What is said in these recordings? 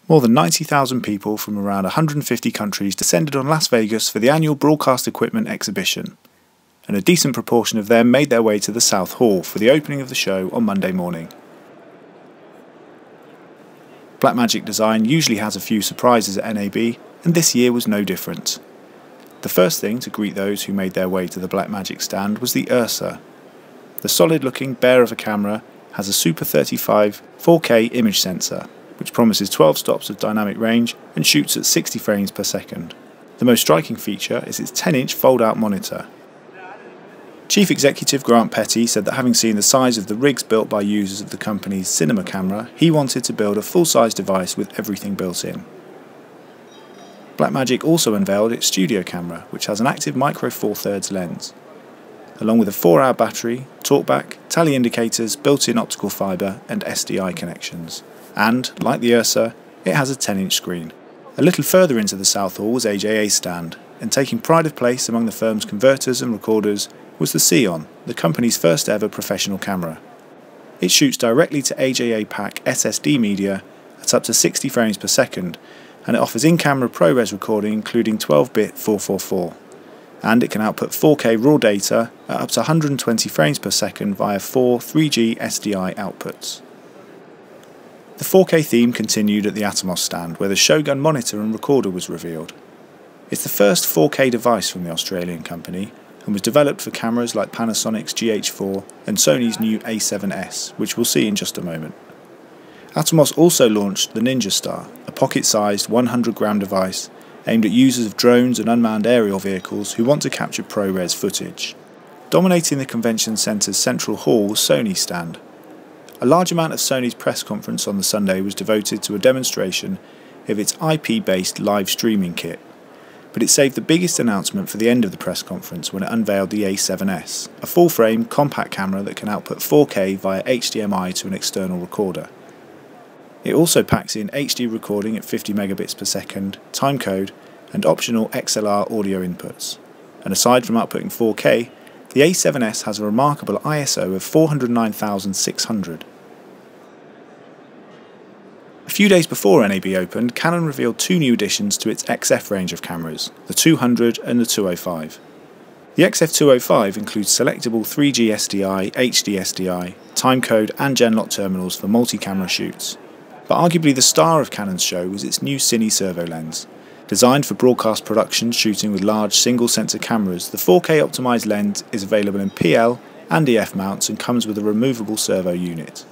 More than 90,000 people from around 150 countries descended on Las Vegas for the annual Broadcast Equipment Exhibition, and a decent proportion of them made their way to the South Hall for the opening of the show on Monday morning. Blackmagic design usually has a few surprises at NAB, and this year was no different. The first thing to greet those who made their way to the Blackmagic stand was the Ursa. The solid-looking bear of a camera has a Super 35 4K image sensor, which promises 12 stops of dynamic range and shoots at 60 frames per second. The most striking feature is its 10-inch fold-out monitor. Chief Executive Grant Petty said that having seen the size of the rigs built by users of the company's cinema camera, he wanted to build a full-size device with everything built in. Blackmagic also unveiled its studio camera, which has an active micro four thirds lens. Along with a 4-hour battery, talkback, tally indicators, built-in optical fibre and SDI connections. And, like the Ursa, it has a 10-inch screen. A little further into the South Hall was AJA's stand, and taking pride of place among the firm's converters and recorders was the Cion, the company's first ever professional camera. It shoots directly to AJA PAC SSD media at up to 60 frames per second, and it offers in-camera ProRes recording including 12-bit 444. And it can output 4K raw data at up to 120 frames per second via 4 3G SDI outputs. The 4K theme continued at the Atomos stand, where the Shogun monitor and recorder was revealed. It's the first 4K device from the Australian company, and was developed for cameras like Panasonic's GH4 and Sony's new A7S, which we'll see in just a moment. Atomos also launched the Ninja Star, a pocket-sized 100-gram device aimed at users of drones and unmanned aerial vehicles who want to capture ProRes footage. Dominating the convention centre's central hall was Sony's stand. A large amount of Sony's press conference on the Sunday was devoted to a demonstration of its IP-based live streaming kit, but it saved the biggest announcement for the end of the press conference when it unveiled the A7S, a full-frame compact camera that can output 4K via HDMI to an external recorder. It also packs in HD recording at 50 megabits per second, timecode, and optional XLR audio inputs. And aside from outputting 4K, the A7S has a remarkable ISO of 409,600. A few days before NAB opened, Canon revealed two new additions to its XF range of cameras, the 200 and the 205. The XF205 includes selectable 3G SDI, HD SDI, timecode and Genlock terminals for multi-camera shoots. But arguably the star of Canon's show was its new Cine-Servo lens. Designed for broadcast production shooting with large single-sensor cameras, the 4K optimised lens is available in PL and EF mounts and comes with a removable servo unit.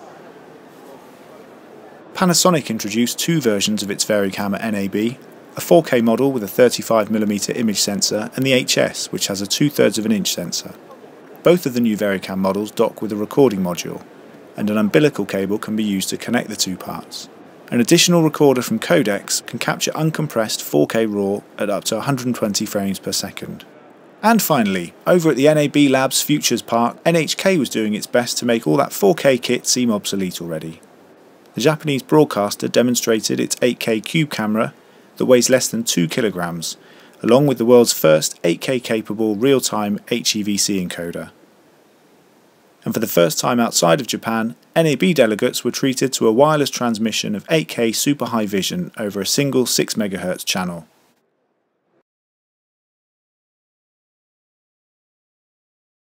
Panasonic introduced two versions of its VariCam at NAB, a 4K model with a 35mm image sensor and the HS, which has a 2/3 of an inch sensor. Both of the new VariCam models dock with a recording module, and an umbilical cable can be used to connect the two parts. An additional recorder from codecs can capture uncompressed 4K RAW at up to 120 frames per second. And finally, over at the NAB Labs Futures Park, NHK was doing its best to make all that 4K kit seem obsolete already. The Japanese broadcaster demonstrated its 8K cube camera that weighs less than 2 kilograms, along with the world's first 8K capable real-time HEVC encoder. And for the first time outside of Japan, NAB delegates were treated to a wireless transmission of 8K super high vision over a single 6 MHz channel.